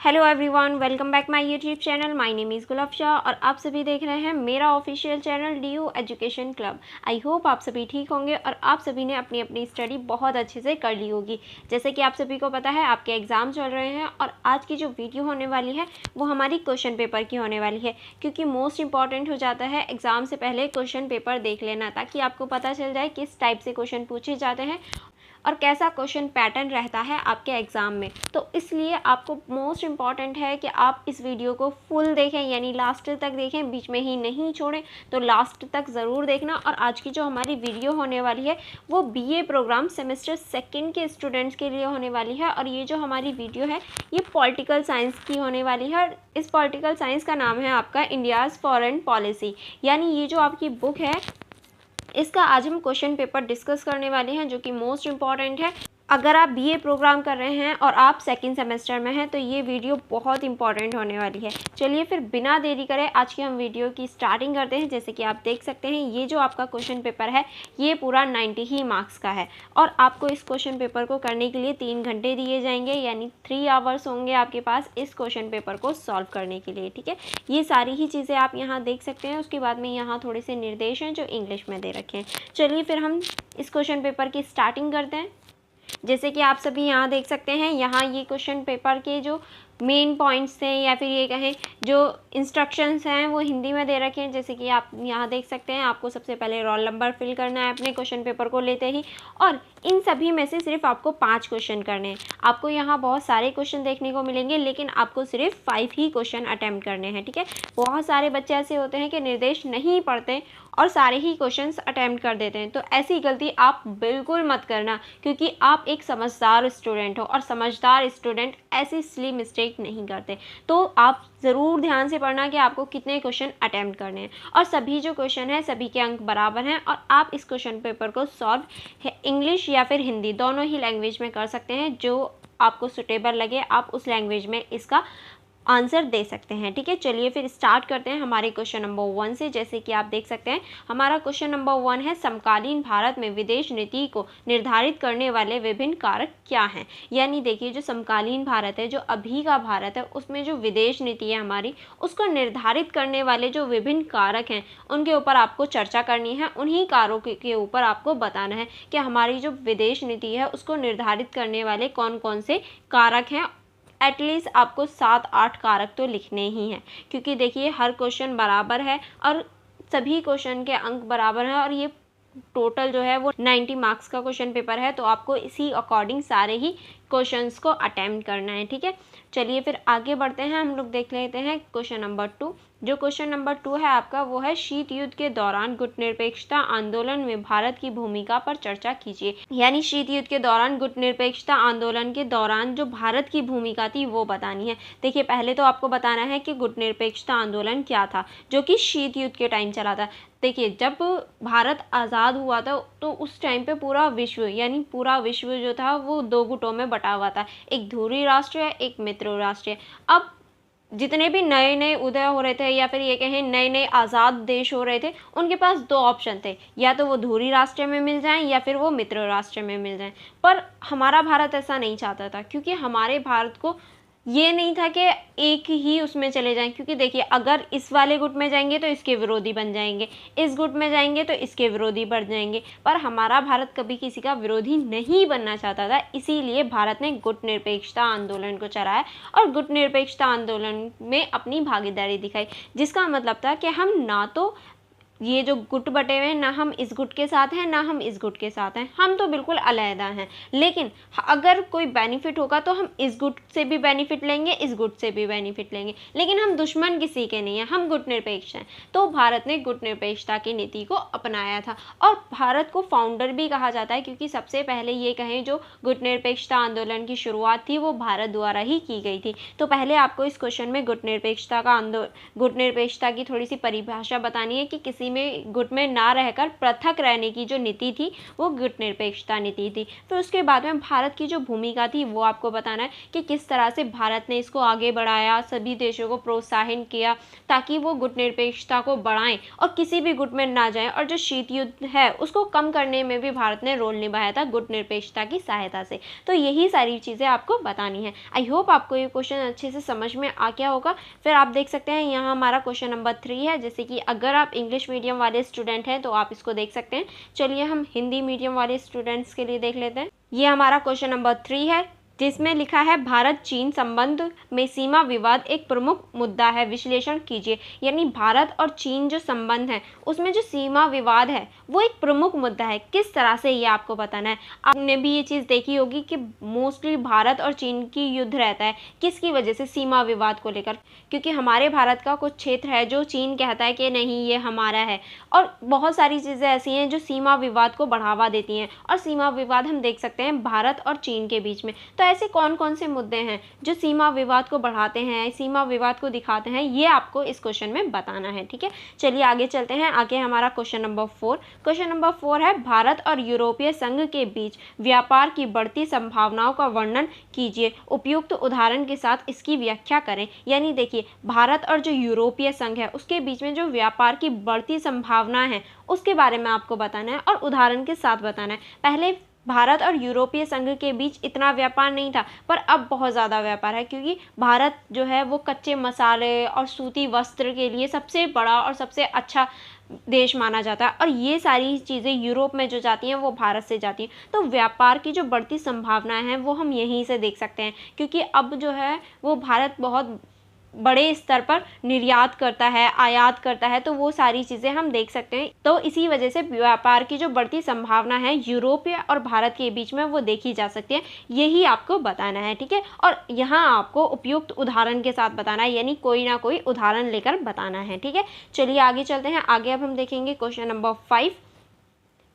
Hello everyone, welcome back my YouTube channel. My name is Gulab Shah और आप सभी देख रहे हैं मेरा official channel DU education club. I hope आप सभी ठीक होंगे और आप सभी ने अपनी अपनी स्टडी बहुत अच्छे से कर ली होगी। जैसे कि आप सभी को पता है आपके एग्ज़ाम चल रहे हैं और आज की जो वीडियो होने वाली है वो हमारी क्वेश्चन पेपर की होने वाली है, क्योंकि मोस्ट इंपॉर्टेंट हो जाता है एग्ज़ाम से पहले क्वेश्चन पेपर देख लेना, ताकि आपको पता चल जाए किस टाइप से क्वेश्चन पूछे जाते हैं और कैसा क्वेश्चन पैटर्न रहता है आपके एग्ज़ाम में। तो इसलिए आपको मोस्ट इम्पॉर्टेंट है कि आप इस वीडियो को फुल देखें, यानी लास्ट तक देखें, बीच में ही नहीं छोड़ें। तो लास्ट तक ज़रूर देखना। और आज की जो हमारी वीडियो होने वाली है वो BA प्रोग्राम सेमेस्टर 2 के स्टूडेंट्स के लिए होने वाली है। और ये जो हमारी वीडियो है ये पॉलिटिकल साइंस की होने वाली है। इस पॉलिटिकल साइंस का नाम है आपका इंडियाज़ फॉरेन पॉलिसी, यानी ये जो आपकी बुक है इसका आज हम क्वेश्चन पेपर डिस्कस करने वाले हैं, जो कि मोस्ट इम्पॉर्टेंट है। अगर आप BA प्रोग्राम कर रहे हैं और आप 2nd सेमेस्टर में हैं तो ये वीडियो बहुत इंपॉर्टेंट होने वाली है। चलिए फिर बिना देरी करे आज की हम वीडियो की स्टार्टिंग करते हैं। जैसे कि आप देख सकते हैं ये जो आपका क्वेश्चन पेपर है ये पूरा 90 ही मार्क्स का है और आपको इस क्वेश्चन पेपर को करने के लिए 3 घंटे दिए जाएंगे, यानी 3 आवर्स होंगे आपके पास इस क्वेश्चन पेपर को सॉल्व करने के लिए। ठीक है, ये सारी ही चीज़ें आप यहाँ देख सकते हैं। उसके बाद में यहाँ थोड़े से निर्देश हैं जो इंग्लिश में दे रखे हैं। चलिए फिर हम इस क्वेश्चन पेपर की स्टार्टिंग करते हैं। जैसे कि आप सभी यहाँ देख सकते हैं, यहाँ ये क्वेश्चन पेपर के जो मेन पॉइंट्स हैं या फिर ये कहें जो इंस्ट्रक्शंस हैं वो हिंदी में दे रखे हैं। जैसे कि आप यहाँ देख सकते हैं, आपको सबसे पहले रोल नंबर फिल करना है अपने क्वेश्चन पेपर को लेते ही, और इन सभी में से सिर्फ आपको 5 क्वेश्चन करने हैं। आपको यहाँ बहुत सारे क्वेश्चन देखने को मिलेंगे, लेकिन आपको सिर्फ 5 ही क्वेश्चन अटैम्प्ट करने हैं। ठीक है, बहुत सारे बच्चे ऐसे होते हैं कि निर्देश नहीं पढ़ते और सारे ही क्वेश्चंस अटैम्प्ट कर देते हैं। तो ऐसी गलती आप बिल्कुल मत करना, क्योंकि आप एक समझदार स्टूडेंट हो और समझदार स्टूडेंट ऐसी सिली मिस्टेक नहीं करते। तो आप ज़रूर ध्यान से पढ़ना कि आपको कितने क्वेश्चन अटैम्प्ट करने हैं, और सभी जो क्वेश्चन हैं सभी के अंक बराबर हैं। और आप इस क्वेश्चन पेपर को सॉल्व इंग्लिश या फिर हिंदी दोनों ही लैंग्वेज में कर सकते हैं। जो आपको सुटेबल लगे आप उस लैंग्वेज में इसका आंसर दे सकते हैं। ठीक है, चलिए फिर स्टार्ट करते हैं हमारे क्वेश्चन नंबर 1 से। जैसे कि आप देख सकते हैं हमारा क्वेश्चन नंबर 1 है, समकालीन भारत में विदेश नीति को निर्धारित करने वाले विभिन्न कारक क्या हैं। यानी देखिए, जो समकालीन भारत है, जो अभी का भारत है, उसमें जो विदेश नीति है हमारी, उसको निर्धारित करने वाले जो विभिन्न कारक हैं उनके ऊपर आपको चर्चा करनी है। उन्हीं कारकों के ऊपर आपको बताना है कि हमारी जो विदेश नीति है उसको निर्धारित करने वाले कौन कौन से कारक हैं। एटलीस्ट आपको 7-8 कारक तो लिखने ही हैं, क्योंकि देखिए हर क्वेश्चन बराबर है और सभी क्वेश्चन के अंक बराबर हैं, और ये टोटल जो है वो 90 मार्क्स का क्वेश्चन पेपर है। तो आपको इसी अकॉर्डिंग सारे ही क्वेश्चंस को अटेम्प्ट करना है। ठीक है, चलिए फिर आगे बढ़ते हैं। हम लोग देख लेते हैं क्वेश्चन नंबर 2। जो क्वेश्चन नंबर 2 है आपका वो है, शीत युद्ध के दौरान गुटनिरपेक्षता आंदोलन में भारत की भूमिका पर चर्चा कीजिए। यानी शीत युद्ध के दौरान गुटनिरपेक्षता आंदोलन के दौरान जो भारत की भूमिका थी वो बतानी है। देखिए, पहले तो आपको बताना है कि गुटनिरपेक्षता आंदोलन क्या था, जो कि शीत युद्ध के टाइम चला था। देखिए, जब भारत आज़ाद हुआ था तो उस टाइम पे पूरा विश्व, यानी पूरा विश्व जो था वो 2 गुटों में बटा हुआ था, एक ध्रुवीय राष्ट्र है, एक मित्र राष्ट्र है। अब जितने भी नए नए उदय हो रहे थे या फिर ये कहें नए नए आज़ाद देश हो रहे थे, उनके पास 2 ऑप्शन थे, या तो वो ध्रुवीय राष्ट्र में मिल जाएं या फिर वो मित्र राष्ट्र में मिल जाएं। पर हमारा भारत ऐसा नहीं चाहता था, क्योंकि हमारे भारत को ये नहीं था कि एक ही उसमें चले जाएं, क्योंकि देखिए अगर इस वाले गुट में जाएंगे तो इसके विरोधी बन जाएंगे, इस गुट में जाएंगे तो इसके विरोधी बढ़ जाएंगे। पर हमारा भारत कभी किसी का विरोधी नहीं बनना चाहता था, इसीलिए भारत ने गुट निरपेक्षता आंदोलन को चलाया और गुट निरपेक्षता आंदोलन में अपनी भागीदारी दिखाई, जिसका मतलब था कि हम ना तो ये जो गुट बटे हुए हैं, ना हम इस गुट के साथ हैं ना हम इस गुट के साथ हैं, हम तो बिल्कुल अलहदा हैं। लेकिन अगर कोई बेनिफिट होगा तो हम इस गुट से भी बेनिफिट लेंगे, इस गुट से भी बेनिफिट लेंगे, लेकिन हम दुश्मन किसी के नहीं हैं, हम गुट निरपेक्ष हैं। तो भारत ने गुट निरपेक्षता की नीति को अपनाया था और भारत को फाउंडर भी कहा जाता है, क्योंकि सबसे पहले ये कहें जो गुट निरपेक्षता आंदोलन की शुरुआत थी वो भारत द्वारा ही की गई थी। तो पहले आपको इस क्वेश्चन में गुट निरपेक्षता की थोड़ी सी परिभाषा बतानी है कि किसी किसी में गुट में ना रहकर पृथक रहने की जो नीति थी वो गुटनिरपेक्षता नीति थी। फिर उसके बाद में भारत की जो भूमिका थी वो आपको बताना है कि किस तरह से भारत ने इसको आगे बढ़ाया, सभी देशों को प्रोत्साहन किया ताकि वो गुटनिरपेक्षता को बढ़ाएं और किसी भी गुट में ना जाएं, और जो शीत युद्ध है उसको कम करने में भी भारत ने रोल निभाया था गुटनिरपेक्षता की सहायता से। तो यही सारी चीज़ें आपको बतानी है। आई होप आपको ये क्वेश्चन अच्छे से समझ में आ गया होगा। फिर आप देख सकते हैं यहाँ हमारा क्वेश्चन नंबर 3 है, जैसे कि अगर आप इंग्लिश मीडियम वाले स्टूडेंट हैं तो आप इसको देख सकते हैं। चलिए हम हिंदी मीडियम वाले स्टूडेंट्स के लिए देख लेते हैं। ये हमारा क्वेश्चन नंबर 3 है, जिसमें लिखा है भारत चीन संबंध में सीमा विवाद एक प्रमुख मुद्दा है, विश्लेषण कीजिए। यानी भारत और चीन जो संबंध है उसमें जो सीमा विवाद है वो एक प्रमुख मुद्दा है, किस तरह से ये आपको बताना है। आपने भी ये चीज़ देखी होगी कि मोस्टली भारत और चीन की युद्ध रहता है, किसकी वजह से, सीमा विवाद को लेकर, क्योंकि हमारे भारत का कुछ क्षेत्र है जो चीन कहता है कि नहीं ये हमारा है, और बहुत सारी चीज़ें ऐसी हैं जो सीमा विवाद को बढ़ावा देती हैं, और सीमा विवाद हम देख सकते हैं भारत और चीन के बीच में। तो ऐसे कौन कौन से मुद्दे हैं जो सीमा विवाद को बढ़ाते हैं, सीमा विवाद को दिखाते हैं, ये आपको इस क्वेश्चन में बताना है। ठीक है, चलिए आगे चलते हैं। आगे हमारा क्वेश्चन नंबर 4। क्वेश्चन नंबर 4 है भारत और यूरोपीय संघ के बीच व्यापार की बढ़ती संभावनाओं का वर्णन कीजिए, उपयुक्त उदाहरण के साथ इसकी व्याख्या करें। यानी देखिए, भारत और जो यूरोपीय संघ है उसके बीच में जो व्यापार की बढ़ती संभावना है उसके बारे में आपको बताना है और उदाहरण के साथ बताना है। पहले भारत और यूरोपीय संघ के बीच इतना व्यापार नहीं था, पर अब बहुत ज़्यादा व्यापार है, क्योंकि भारत जो है वो कच्चे मसाले और सूती वस्त्र के लिए सबसे बड़ा और सबसे अच्छा देश माना जाता है, और ये सारी चीज़ें यूरोप में जो जाती हैं वो भारत से जाती हैं। तो व्यापार की जो बढ़ती संभावनाएं हैं वो हम यहीं से देख सकते हैं, क्योंकि अब जो है वो भारत बहुत बड़े स्तर पर निर्यात करता है, आयात करता है, तो वो सारी चीज़ें हम देख सकते हैं। तो इसी वजह से व्यापार की जो बढ़ती संभावना है यूरोप और भारत के बीच में वो देखी जा सकती है, यही आपको बताना है। ठीक है, और यहाँ आपको उपयुक्त उदाहरण के साथ बताना है, यानी कोई ना कोई उदाहरण लेकर बताना है। ठीक है, चलिए आगे चलते हैं। आगे अब हम देखेंगे क्वेश्चन नंबर 5।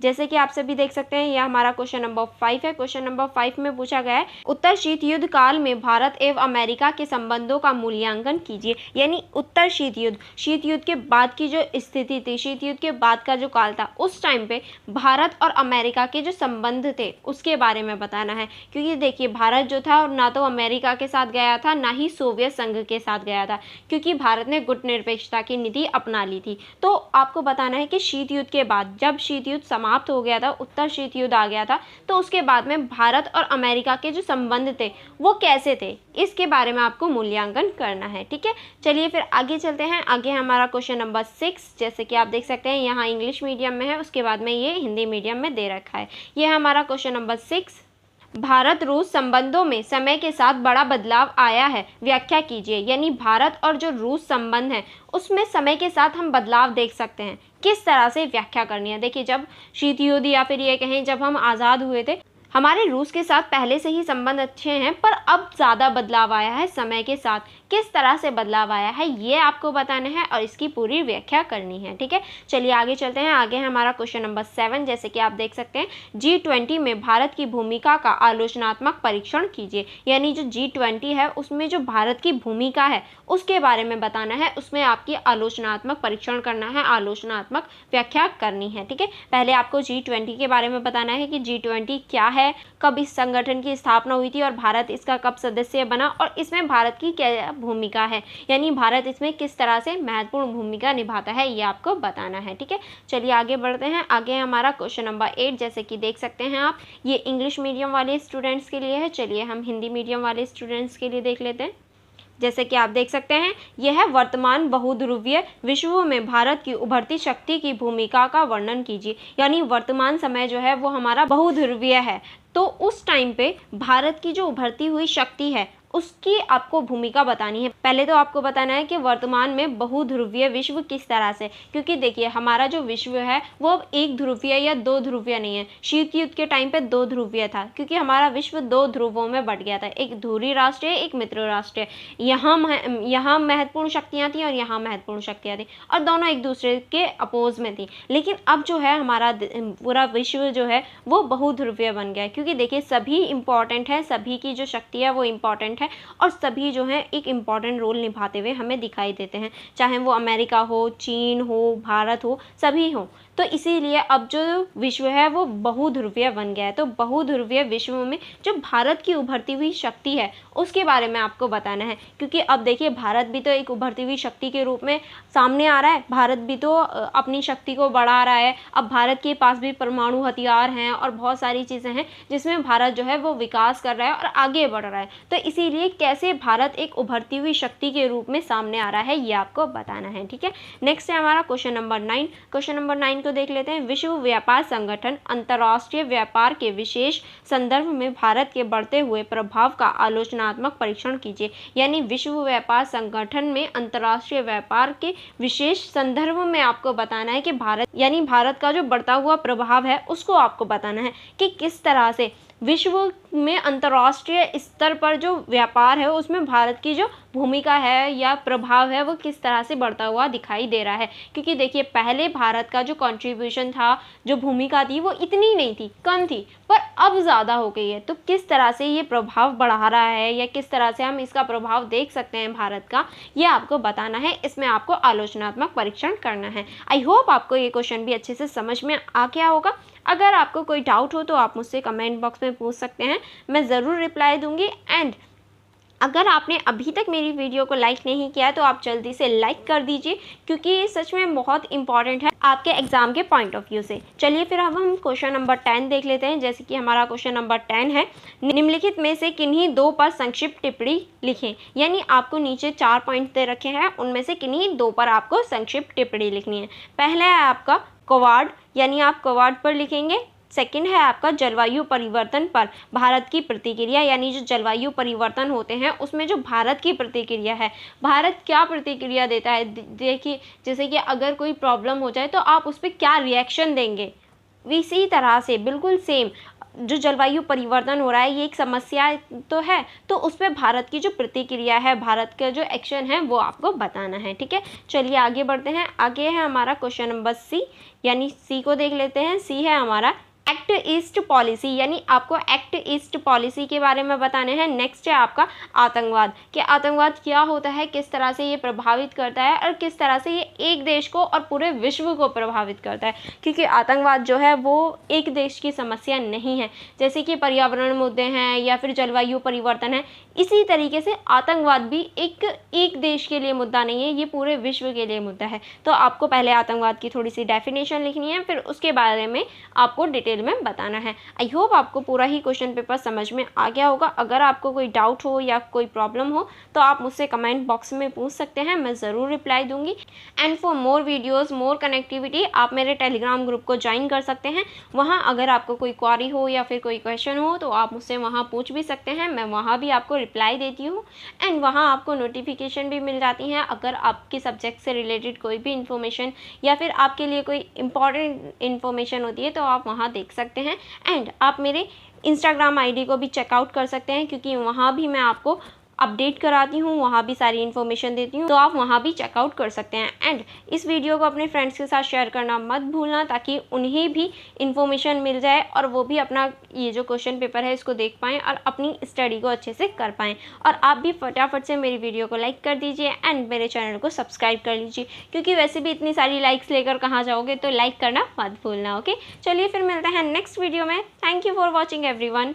जैसे कि आप सभी देख सकते हैं यह हमारा क्वेश्चन नंबर 5 है। क्वेश्चन नंबर 5 में पूछा गया है उत्तर शीत युद्ध काल में भारत एवं अमेरिका के संबंधों का मूल्यांकन कीजिए। यानी उत्तर शीत युद्ध के बाद की जो स्थिति थी, शीत युद्ध के बाद का जो काल था, उस टाइम पे भारत और अमेरिका के जो संबंध थे उसके बारे में बताना है। क्योंकि देखिए, भारत जो था ना तो अमेरिका के साथ गया था ना ही सोवियत संघ के साथ गया था, क्योंकि भारत ने गुटनिरपेक्षता की नीति अपना ली थी। तो आपको बताना है कि शीत युद्ध के बाद, जब शीत युद्ध समाप्त हो गया था, उत्तर शीत युद्ध आ गया था, तो उसके बाद में भारत और अमेरिका के जो संबंध थे वो कैसे थे, इसके बारे में आपको मूल्यांकन करना है। ठीक है, चलिए फिर आगे चलते हैं। आगे हमारा क्वेश्चन नंबर 6, जैसे कि आप देख सकते हैं यहाँ इंग्लिश मीडियम में है, उसके बाद में ये हिंदी मीडियम में दे रखा है। ये हमारा क्वेश्चन नंबर 6, भारत रूस संबंधों में समय के साथ बड़ा बदलाव आया है, व्याख्या कीजिए। यानी भारत और जो रूस संबंध है उसमें समय के साथ हम बदलाव देख सकते हैं, किस तरह से व्याख्या करनी है। देखिए, जब शीत युद्ध या फिर ये कहें जब हम आज़ाद हुए थे, हमारे रूस के साथ पहले से ही संबंध अच्छे हैं, पर अब ज़्यादा बदलाव आया है समय के साथ। किस तरह से बदलाव आया है ये आपको बताना है और इसकी पूरी व्याख्या करनी है। ठीक है, चलिए आगे चलते हैं। आगे हमारा क्वेश्चन नंबर 7, जैसे कि आप देख सकते हैं G20 में भारत की भूमिका का आलोचनात्मक परीक्षण कीजिए। यानी जो G20 है उसमें जो भारत की भूमिका है उसके बारे में बताना है, उसमें आपकी आलोचनात्मक परीक्षण करना है, आलोचनात्मक व्याख्या करनी है। ठीक है, पहले आपको G20 के बारे में बताना है कि G20 क्या है, कब इस संगठन की स्थापना हुई थी और भारत इसका कब सदस्य बना, और इसमें भारत की क्या भूमिका है, यानी भारत इसमें किस तरह से महत्वपूर्ण भूमिका निभाता है, ये आपको बताना है। ठीक है, चलिए आगे बढ़ते हैं। आगे हमारा क्वेश्चन नंबर 8, जैसे कि देख सकते हैं आप, ये इंग्लिश मीडियम वाले स्टूडेंट्स के लिए है। चलिए हम हिंदी मीडियम वाले स्टूडेंट्स के लिए देख लेते हैं। जैसे कि आप देख सकते हैं यह है वर्तमान बहुध्रुवीय विश्व में भारत की उभरती शक्ति की भूमिका का वर्णन कीजिए। यानी वर्तमान समय जो है वो हमारा बहुध्रुवीय है, तो उस टाइम पे भारत की जो उभरती हुई शक्ति है उसकी आपको भूमिका बतानी है। पहले तो आपको बताना है कि वर्तमान में बहुध्रुवीय विश्व किस तरह से, क्योंकि देखिए हमारा जो विश्व है वो अब एक ध्रुवीय या दो ध्रुवीय नहीं है। शीत युद्ध के टाइम पे दो ध्रुवीय था, क्योंकि हमारा विश्व दो ध्रुवों में बट गया था, एक ध्रुवीय राष्ट्र है, एक मित्र राष्ट्र है। यहाँ महत्वपूर्ण शक्तियाँ थी और यहाँ महत्वपूर्ण शक्तियाँ थी, और दोनों एक दूसरे के अपोज में थी। लेकिन अब जो है हमारा पूरा विश्व जो है वो बहुध्रुवीय बन गया है, क्योंकि देखिए सभी इंपॉर्टेंट है, सभी की जो शक्ति है वो इंपॉर्टेंट है, है और सभी जो हैं एक इम्पॉर्टेंट रोल निभाते हुए हमें दिखाई देते हैं, चाहे वो अमेरिका हो, चीन हो, भारत हो, सभी हों। तो इसीलिए अब जो विश्व है वो बहुध्रुवीय बन गया है। तो बहुध्रुवीय विश्व में जो भारत की उभरती हुई शक्ति है उसके बारे में आपको बताना है, क्योंकि अब देखिए भारत भी तो एक उभरती हुई शक्ति के रूप में सामने आ रहा है। भारत भी तो अपनी शक्ति को बढ़ा रहा है। अब भारत के पास भी परमाणु हथियार हैं और बहुत सारी चीज़ें हैं जिसमें भारत जो है वो विकास कर रहा है और आगे बढ़ रहा है। तो इसीलिए कैसे भारत एक उभरती हुई शक्ति के रूप में सामने आ रहा है ये आपको बताना है, ठीक है। नेक्स्ट है हमारा क्वेश्चन नंबर 9। क्वेश्चन नंबर 9 को देख लेते हैं। विश्व व्यापार संगठन अंतर्राष्ट्रीय व्यापार के विशेष संदर्भ में भारत के बढ़ते हुए प्रभाव का आलोचनात्मक परीक्षण कीजिए। यानी विश्व व्यापार संगठन में अंतर्राष्ट्रीय व्यापार के विशेष संदर्भ में आपको बताना है कि भारत का जो बढ़ता हुआ प्रभाव है उसको आपको बताना है कि किस तरह से विश्व में अंतर्राष्ट्रीय स्तर पर जो व्यापार है उसमें भारत की जो भूमिका है या प्रभाव है वो किस तरह से बढ़ता हुआ दिखाई दे रहा है। क्योंकि देखिए पहले भारत का जो कंट्रीब्यूशन था, जो भूमिका थी, वो इतनी नहीं थी, कम थी, पर अब ज़्यादा हो गई है। तो किस तरह से ये प्रभाव बढ़ा रहा है या किस तरह से हम इसका प्रभाव देख सकते हैं भारत का, ये आपको बताना है। इसमें आपको आलोचनात्मक परीक्षण करना है। आई होप आपको ये क्वेश्चन भी अच्छे से समझ में आ गया होगा। अगर आपको कोई डाउट हो तो आप मुझसे कमेंट बॉक्स में पूछ सकते हैं, मैं ज़रूर रिप्लाई दूंगी। एंड अगर आपने अभी तक मेरी वीडियो को लाइक नहीं किया है तो आप जल्दी से लाइक कर दीजिए, क्योंकि ये सच में बहुत इंपॉर्टेंट है आपके एग्जाम के पॉइंट ऑफ व्यू से। चलिए फिर अब हम क्वेश्चन नंबर 10 देख लेते हैं। जैसे कि हमारा क्वेश्चन नंबर 10 है, निम्नलिखित में से किन्हीं दो पर संक्षिप्त टिप्पणी लिखें। यानी आपको नीचे 4 पॉइंट दे रखे हैं, उनमें से किन्हीं दो पर आपको संक्षिप्त टिप्पणी लिखनी है। पहला है आपका क्वाड, यानी आप क्वाड पर लिखेंगे। सेकंड है आपका जलवायु परिवर्तन पर भारत की प्रतिक्रिया, यानी जो जलवायु परिवर्तन होते हैं उसमें जो भारत की प्रतिक्रिया है, भारत क्या प्रतिक्रिया देता है। देखिए जैसे कि अगर कोई प्रॉब्लम हो जाए तो आप उस पर क्या रिएक्शन देंगे, इसी तरह से बिल्कुल सेम जो जलवायु परिवर्तन हो रहा है ये एक समस्या तो है, तो उस पर भारत की जो प्रतिक्रिया है, भारत का जो एक्शन है वो आपको बताना है, ठीक है। चलिए आगे बढ़ते हैं। आगे है हमारा क्वेश्चन नंबर सी, यानी सी को देख लेते हैं। सी है हमारा एक्ट ईस्ट पॉलिसी, यानी आपको एक्ट ईस्ट पॉलिसी के बारे में बताने हैं। नेक्स्ट है आपका आतंकवाद, कि आतंकवाद क्या होता है, किस तरह से ये प्रभावित करता है और किस तरह से ये एक देश को और पूरे विश्व को प्रभावित करता है। क्योंकि आतंकवाद जो है वो एक देश की समस्या नहीं है, जैसे कि पर्यावरण मुद्दे हैं या फिर जलवायु परिवर्तन है, इसी तरीके से आतंकवाद भी एक देश के लिए मुद्दा नहीं है, ये पूरे विश्व के लिए मुद्दा है। तो आपको पहले आतंकवाद की थोड़ी सी डेफिनेशन लिखनी है, फिर उसके बारे में आपको डिटेल में बताना है। आई होप आपको पूरा ही क्वेश्चन पेपर समझ में आ गया होगा। अगर आपको कोई डाउट हो या कोई प्रॉब्लम हो तो आप मुझसे कमेंट बॉक्स में पूछ सकते हैं, मैं ज़रूर रिप्लाई दूंगी। And for more videos, more connectivity, आप मेरे टेलीग्राम ग्रुप को ज्वाइन कर सकते हैं। वहाँ अगर आपको कोई क्वारी हो या फिर कोई क्वेश्चन हो तो आप मुझसे वहाँ पूछ भी सकते हैं, मैं वहाँ भी आपको रिप्लाई देती हूँ। एंड वहाँ आपको नोटिफिकेशन भी मिल जाती हैं अगर आपके सब्जेक्ट से रिलेटेड कोई भी इन्फॉर्मेशन या फिर आपके लिए कोई इंपॉर्टेंट इन्फॉर्मेशन होती है तो आप वहाँ देख सकते हैं। एंड आप मेरे इंस्टाग्राम आईडी को भी चेकआउट कर सकते हैं, क्योंकि वहाँ भी मैं आपको अपडेट कराती हूँ, वहाँ भी सारी इन्फॉर्मेशन देती हूँ, तो आप वहाँ भी चेकआउट कर सकते हैं। एंड इस वीडियो को अपने फ्रेंड्स के साथ शेयर करना मत भूलना, ताकि उन्हें भी इन्फॉर्मेशन मिल जाए और वो भी अपना ये जो क्वेश्चन पेपर है इसको देख पाएँ और अपनी स्टडी को अच्छे से कर पाएँ। और आप भी फटाफट से मेरी वीडियो को लाइक कर दीजिए एंड मेरे चैनल को सब्सक्राइब कर लीजिए, क्योंकि वैसे भी इतनी सारी लाइक्स लेकर कहाँ जाओगे, तो लाइक करना मत भूलना। ओके, चलिए फिर मिलते हैं नेक्स्ट वीडियो में। Thank you for watching everyone.